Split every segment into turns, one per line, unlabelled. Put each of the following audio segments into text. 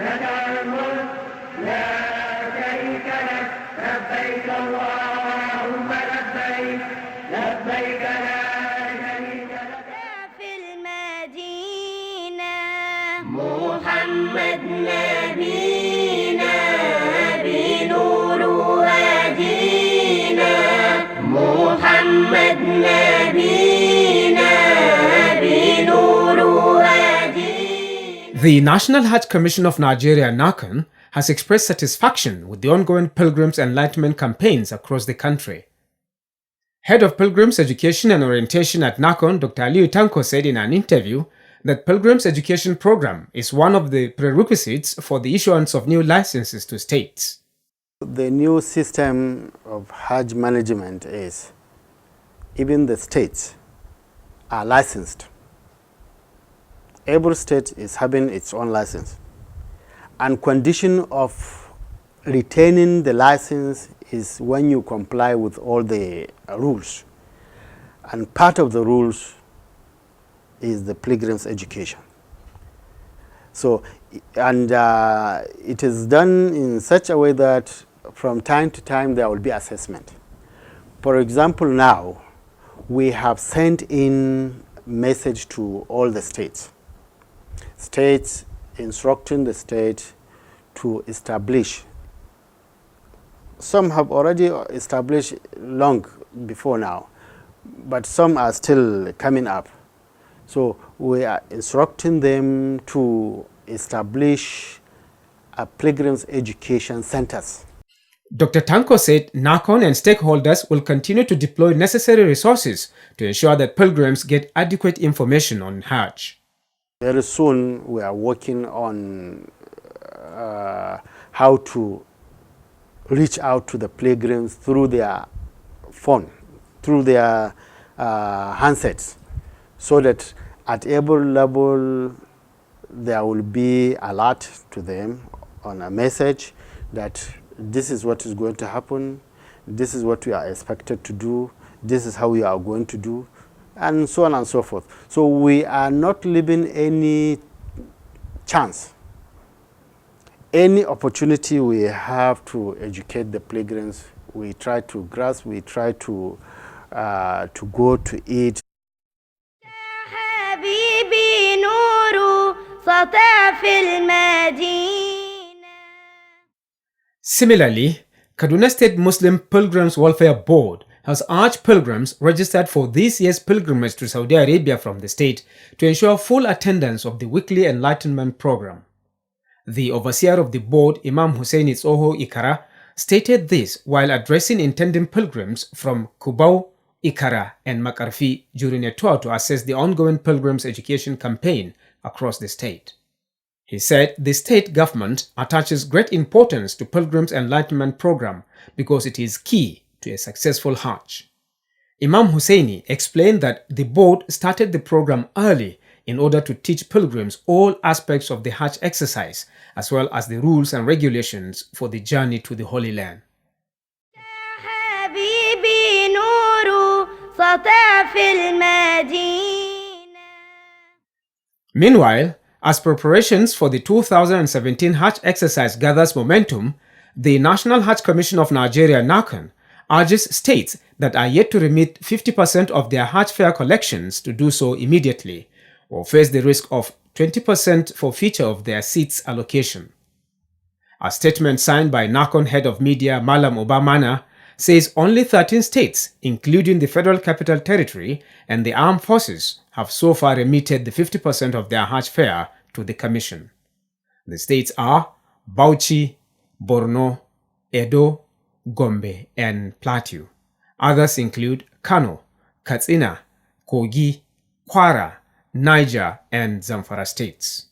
لك الملك لا شريك لك لبيك اللهم لبيك لبيك لا شريك لك في المدينة محمد نبينا بنور هدينا محمد نبينا بنور هدينا.
The National Hajj Commission of Nigeria (NAHCON) has expressed satisfaction with the ongoing Pilgrims Enlightenment campaigns across the country. Head of Pilgrims Education and Orientation at NAHCON, Dr. Aliyu Tanko, said in an interview that Pilgrims Education Program is one of the prerequisites for the issuance of new licenses to states.
The new system of Hajj management is even the states are licensed. Every state is having its own license. And condition of retaining the license is when you comply with all the rules. And part of the rules is the pilgrim's education. So, and it is done in such a way that from time to time there will be assessment. For example, now we have sent in message to all the states. States instructing the state to establish. Some have already established long before now, but some are still coming up. So we are instructing them to establish a pilgrims education centers.
Dr. Tanko said NAHCON and stakeholders will continue to deploy necessary resources to ensure that pilgrims get adequate information on Hajj.
Very soon we are working on how to reach out to the pilgrims through their phone, through their handsets, so that at every level there will be alert to them on a message that this is what is going to happen, this is what we are expected to do, this is how we are going to do, and so on and so forth. So we are not leaving any chance, any opportunity we have to educate the pilgrims, we try to grasp, we try to go to it.
Similarly, Kaduna State Muslim Pilgrims Welfare Board has urged pilgrims registered for this year's pilgrimage to Saudi Arabia from the state to ensure full attendance of the weekly enlightenment program. The overseer of the board, Imam Hussein Itsoho Ikara, stated this while addressing intending pilgrims from Kubau, Ikara, and Makarfi during a tour to assess the ongoing pilgrims education campaign across the state. He said the state government attaches great importance to Pilgrims Enlightenment Program because it is key to a successful Hajj. Imam Husseini explained that the board started the program early in order to teach pilgrims all aspects of the Hajj exercise as well as the rules and regulations for the journey to the Holy Land. Meanwhile, as preparations for the 2017 Hajj exercise gathers momentum, the National Hajj Commission of Nigeria (NAHCON) urges states that are yet to remit 50% of their Hajj fare collections to do so immediately, or face the risk of 20% forfeiture of their seats allocation. A statement signed by NAHCON head of media Malam Obamana says only 13 states, including the Federal Capital Territory and the Armed Forces, have so far remitted the 50% of their Hajj fare to the Commission. The states are Bauchi, Borno, Edo, Gombe, and Plateau. Others include Kano, Katsina, Kogi, Kwara, Niger, and Zamfara states.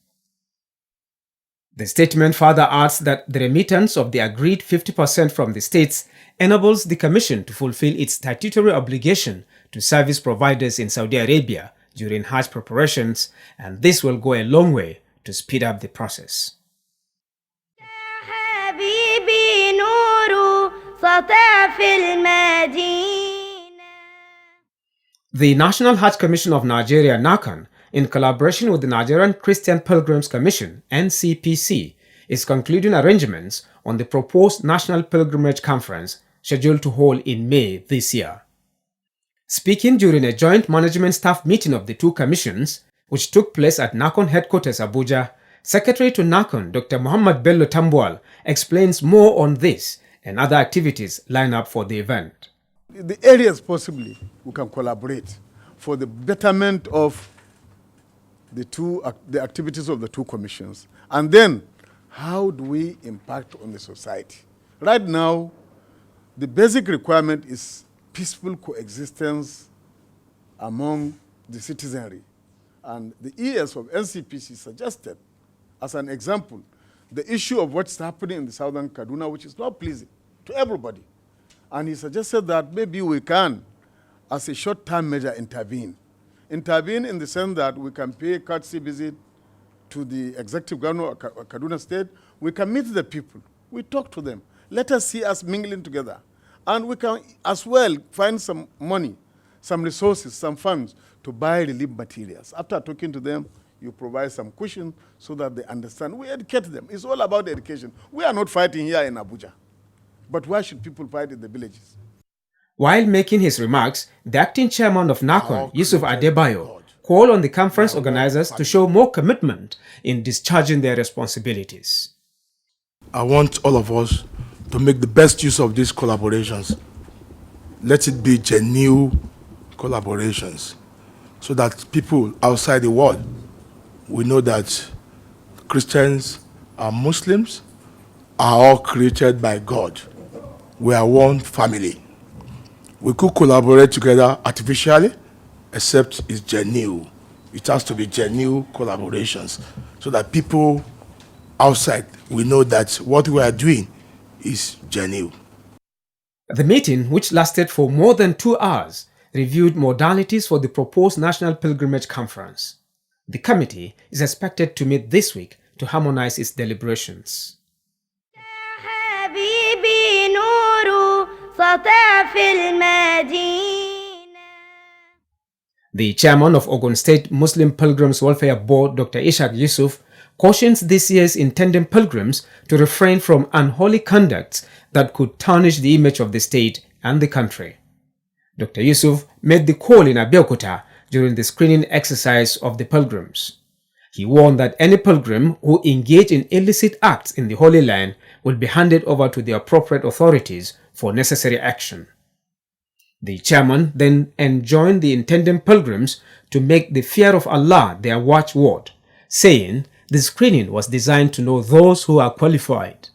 The statement further adds that the remittance of the agreed 50% from the states enables the Commission to fulfill its statutory obligation to service providers in Saudi Arabia during Hajj preparations, and this will go a long way to speed up the process. The National Hajj Commission of Nigeria (NAHCON), in collaboration with the Nigerian Christian Pilgrims Commission (NCPC), is concluding arrangements on the proposed National Pilgrimage Conference scheduled to hold in May this year. Speaking during a joint management staff meeting of the two commissions, which took place at NAHCON headquarters Abuja, Secretary to NAHCON Dr. Muhammad Bello Tambuwal explains more on this and other activities lined up for the event.
The areas possibly we can collaborate for the betterment of the activities of the two commissions, and then how do we impact on the society? Right now, the basic requirement is peaceful coexistence among the citizenry, and the ES of NCPC suggested, as an example, the issue of what's happening in the southern Kaduna, which is not pleasing to everybody. And he suggested that maybe we can, as a short-term measure, intervene. Intervene in the sense that we can pay a courtesy visit to the executive governor of Kaduna State. We can meet the people. We talk to them. Let us see us mingling together. And we can as well find some money, some resources, some funds to buy relief materials. After talking to them, you provide some cushion so that they understand. We educate them. It's all about education. We are not fighting here in Abuja. But why should people fight in the villages?
While making his remarks, the acting chairman of NAHCON, Yusuf Adebayo, called on the conference organizers to show more commitment in discharging their responsibilities.
I want all of us to make the best use of these collaborations. Let it be genuine collaborations so that people outside the world will know that Christians and Muslims are all created by God. We are one family. We could collaborate together artificially, except it's genuine. It has to be genuine collaborations so that people outside will know that what we are doing is genuine.
The meeting, which lasted for more than 2 hours, reviewed modalities for the proposed National Pilgrimage Conference. The committee is expected to meet this week to harmonize its deliberations. The chairman of Ogun State Muslim Pilgrims Welfare Board, Dr. Ishaq Yusuf, cautions this year's intending pilgrims to refrain from unholy conducts that could tarnish the image of the state and the country. Dr. Yusuf made the call in Abeokuta during the screening exercise of the pilgrims. He warned that any pilgrim who engage in illicit acts in the Holy Land will be handed over to the appropriate authorities for necessary action. The chairman then enjoined the intending pilgrims to make the fear of Allah their watchword, saying the screening was designed to know those who are qualified.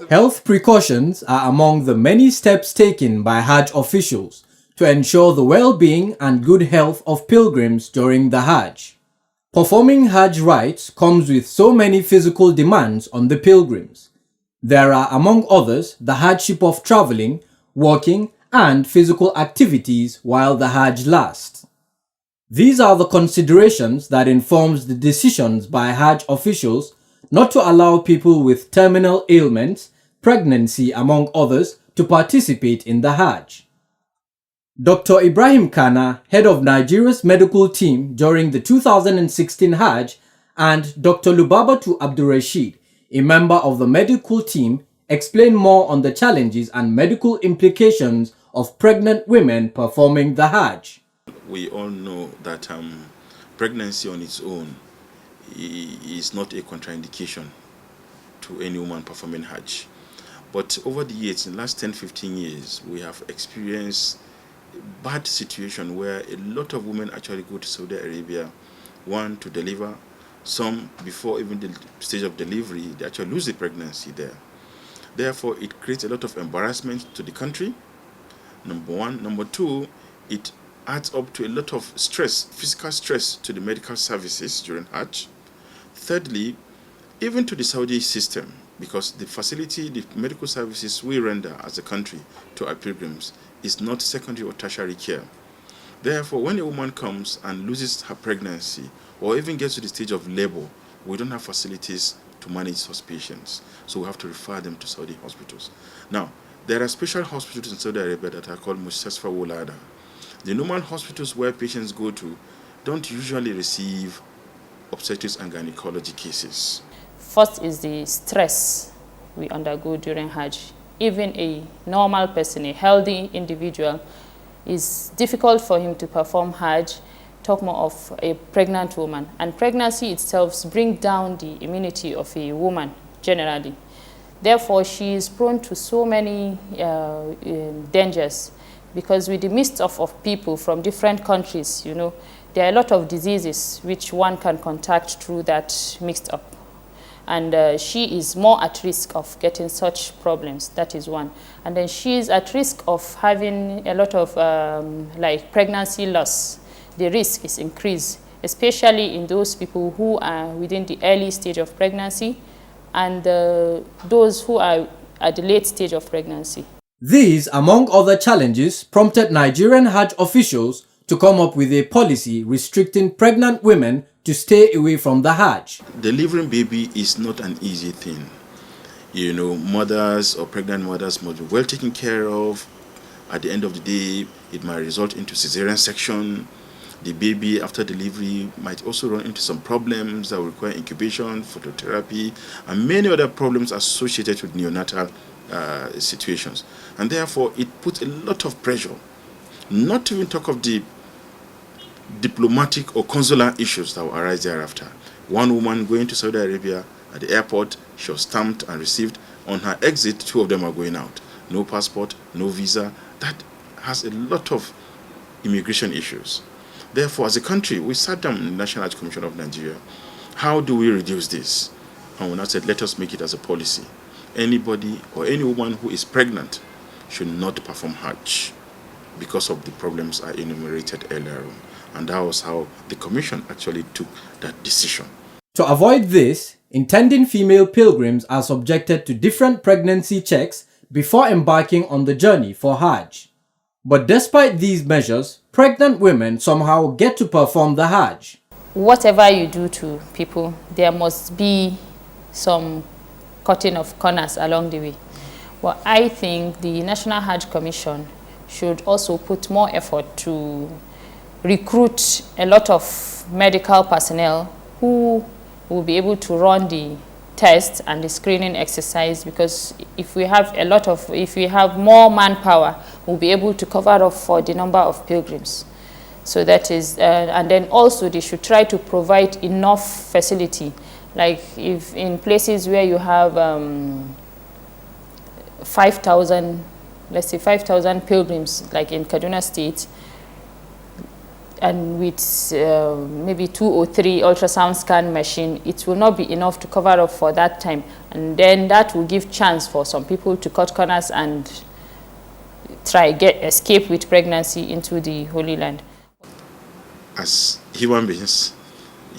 Health precautions are among the many steps taken by Hajj officials to ensure the well-being and good health of pilgrims during the Hajj. Performing Hajj rites comes with so many physical demands on the pilgrims. There are, among others, the hardship of traveling, walking, and physical activities while the Hajj lasts. These are the considerations that informs the decisions by Hajj officials not to allow people with terminal ailments, pregnancy among others, to participate in the Hajj. Dr. Ibrahim Kana, head of Nigeria's medical team during the 2016 Hajj, and Dr. Lubabatu Abdurrashid, a member of the medical team, explain more on the challenges and medical implications of pregnant women performing the Hajj.
We all know that pregnancy on its own is not a contraindication to any woman performing Hajj. But over the years, in the last 10-15 years, we have experienced a bad situation where a lot of women actually go to Saudi Arabia, one, to deliver. Some, before even the stage of delivery, they actually lose the pregnancy there. Therefore, it creates a lot of embarrassment to the country, number one. Number two, it adds up to a lot of stress, physical stress to the medical services during Hajj. Thirdly, even to the Saudi system, because the facility, the medical services we render as a country to our pilgrims is not secondary or tertiary care. Therefore, when a woman comes and loses her pregnancy or even gets to the stage of labor, we don't have facilities to manage such patients. So we have to refer them to Saudi hospitals. Now, there are special hospitals in Saudi Arabia that are called Mustasfa Wulada. The normal hospitals where patients go to don't usually receive obstetrics and gynecology cases.
First is the stress we undergo during Hajj. Even a normal person, a healthy individual, it's difficult for him to perform Hajj, talk more of a pregnant woman. And pregnancy itself brings down the immunity of a woman generally. Therefore, she is prone to so many dangers, because with the midst of people from different countries, you know, there are a lot of diseases which one can contact through that mixed up. And she is more at risk of getting such problems. That is one. And then she is at risk of having a lot of like pregnancy loss. The risk is increased, especially in those people who are within the early stage of pregnancy and those who are at the late stage of pregnancy.
These, among other challenges, prompted Nigerian Hajj officials to come up with a policy restricting pregnant women to stay away from the Hajj.
Delivering baby is not an easy thing. You know, mothers or pregnant mothers must be well taken care of. At the end of the day, it might result into cesarean section. The baby after delivery might also run into some problems that will require incubation, phototherapy, and many other problems associated with neonatal situations. And therefore, it puts a lot of pressure, not to even talk of the diplomatic or consular issues that will arise thereafter. One woman going to Saudi Arabia at the airport, she was stamped and received. On her exit, two of them are going out. No passport, no visa. That has a lot of immigration issues. Therefore, as a country, we sat down in the National Hajj Commission of Nigeria. How do we reduce this? And we now said, let us make it as a policy. Anybody or any woman who is pregnant should not perform Hajj because of the problems I enumerated earlier on. And that was how the commission actually took that decision.
To avoid this, intending female pilgrims are subjected to different pregnancy checks before embarking on the journey for Hajj. But despite these measures, pregnant women somehow get to perform the Hajj.
Whatever you do to people, there must be some cutting of corners along the way. Well, I think the National Hajj Commission should also put more effort to recruit a lot of medical personnel who will be able to run the tests and the screening exercise, because if we have more manpower, we'll be able to cover up for the number of pilgrims. So that is, and then also they should try to provide enough facility. Like if in places where you have 5,000, let's say 5,000 pilgrims, like in Kaduna State, and with maybe 2 or 3 ultrasound scan machine, it will not be enough to cover up for that time. And then that will give chance for some people to cut corners and escape with pregnancy into the Holy Land.
As human beings,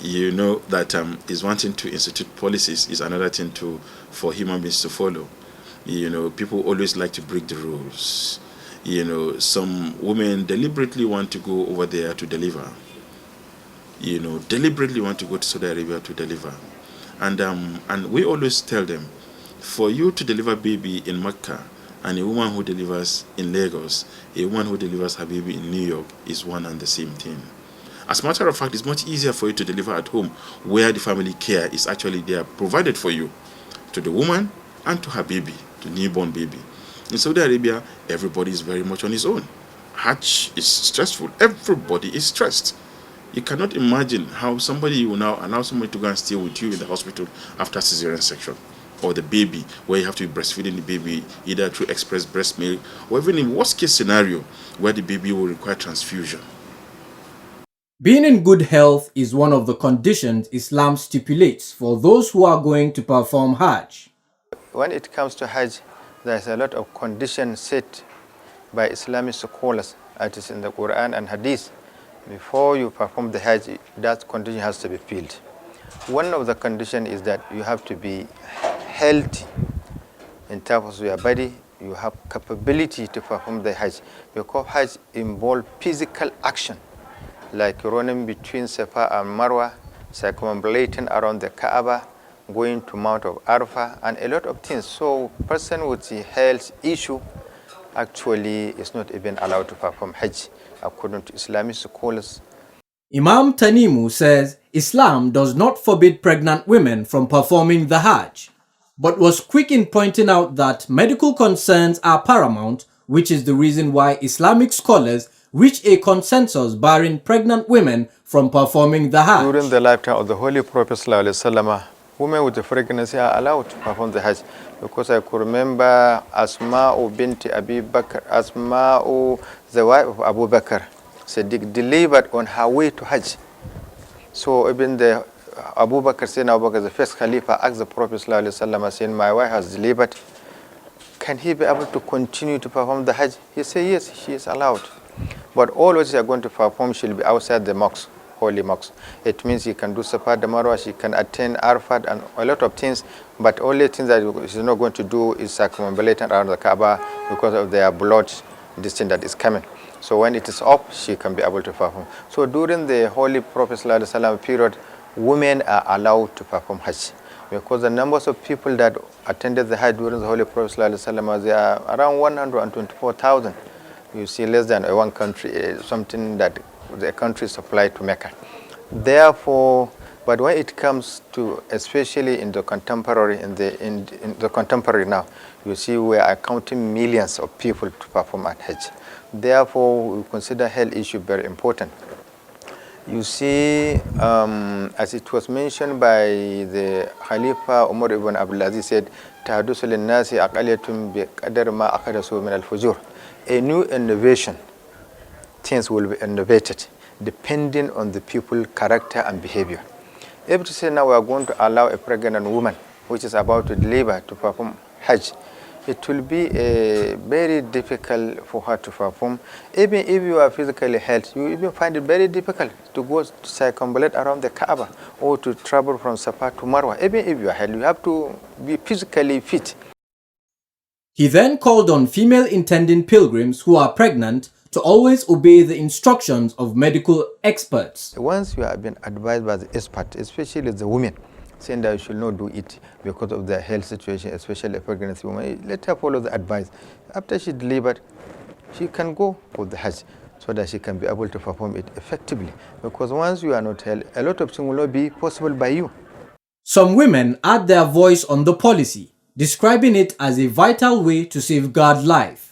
you know that is one thing to institute policies, is another thing for human beings to follow. You know, people always like to break the rules. You know, some women deliberately want to go over there to deliver. You know, deliberately want to go to Saudi Arabia to deliver. And we always tell them, for you to deliver baby in Mecca and a woman who delivers in Lagos, a woman who delivers her baby in New York is one and the same thing. As a matter of fact, it's much easier for you to deliver at home, where the family care is actually there, provided for you, to the woman and to her baby, to newborn baby. In Saudi Arabia, everybody is very much on his own. Hajj is stressful. Everybody is stressed. You cannot imagine how somebody will now allow somebody to go and stay with you in the hospital after cesarean section, or the baby, where you have to be breastfeeding the baby either through express breast milk, or even in worst case scenario where the baby will require transfusion.
Being in good health is one of the conditions Islam stipulates for those who are going to perform Hajj.
When it comes to Hajj, there's a lot of conditions set by Islamic scholars, that is in the Quran and Hadith. Before you perform the Hajj, that condition has to be filled. One of the conditions is that you have to be healthy in terms of your body. You have capability to perform the Hajj, because Hajj involves physical action, like running between Safa and Marwa, circumambulating around the Kaaba, going to Mount of Arafah, and a lot of things. So person with a health issue actually is not even allowed to perform Hajj, according to Islamic scholars.
Imam Tanimu says Islam does not forbid pregnant women from performing the Hajj, but was quick in pointing out that medical concerns are paramount, which is the reason why Islamic scholars reach a consensus barring pregnant women from performing the Hajj.
During the lifetime of the Holy Prophet ﷺ, women with pregnancy are allowed to perform the Hajj, because I could remember Asma'u binti Abi Bakr, Asma'u, the wife of Abu Bakr, Siddiq, delivered on her way to Hajj. So even the Abu Bakr, saying Abu Bakr, the first Khalifa, asked the Prophet ﷺ, saying, my wife has delivered, can he be able to continue to perform the Hajj? He said, yes, she is allowed. But all what she is going to perform should be outside the mosque, holy mosque. It means she can do Safa, the Marwa, she can attend Arafat and a lot of things, but only things that she's not going to do is circumambulating around the Kaaba because of their blood, this thing that is coming. So when it is up, she can be able to perform. So during the Holy Prophet ﷺ period, women are allowed to perform Hajj, because the numbers of people that attended the Hajj during the Holy Prophet ﷺ, they are around 124,000. You see, less than one country, something that the country supplied to Mecca. Therefore, but when it comes to, especially in the contemporary, in the contemporary now, you see we are counting millions of people to perform at Hajj. Therefore, we consider health issue very important. You see, as it was mentioned by the Khalifa Umar ibn Abdulaziz said, "Tahaddusu lin-nasi aqaliyatun bi qadar ma akhadasu min al-fujur." A new innovation, things will be innovated depending on the people's character and behavior. If to say now we are going to allow a pregnant woman which is about to deliver to perform Hajj, it will be very difficult for her to perform. Even if you are physically healthy, you even find it very difficult to go to circumambulate around the Kaaba or to travel from Safa to Marwa. Even if you are healthy, you have to be physically fit.
He then called on female intending pilgrims who are pregnant to always obey the instructions of medical experts.
Once you have been advised by the expert, especially the women, saying that you should not do it because of their health situation, especially a pregnant woman, let her follow the advice. After she delivered, she can go for the Hajj so that she can be able to perform it effectively. Because once you are not healthy, a lot of things will not be possible by you.
Some women add their voice on the policy, describing it as a vital way to safeguard life.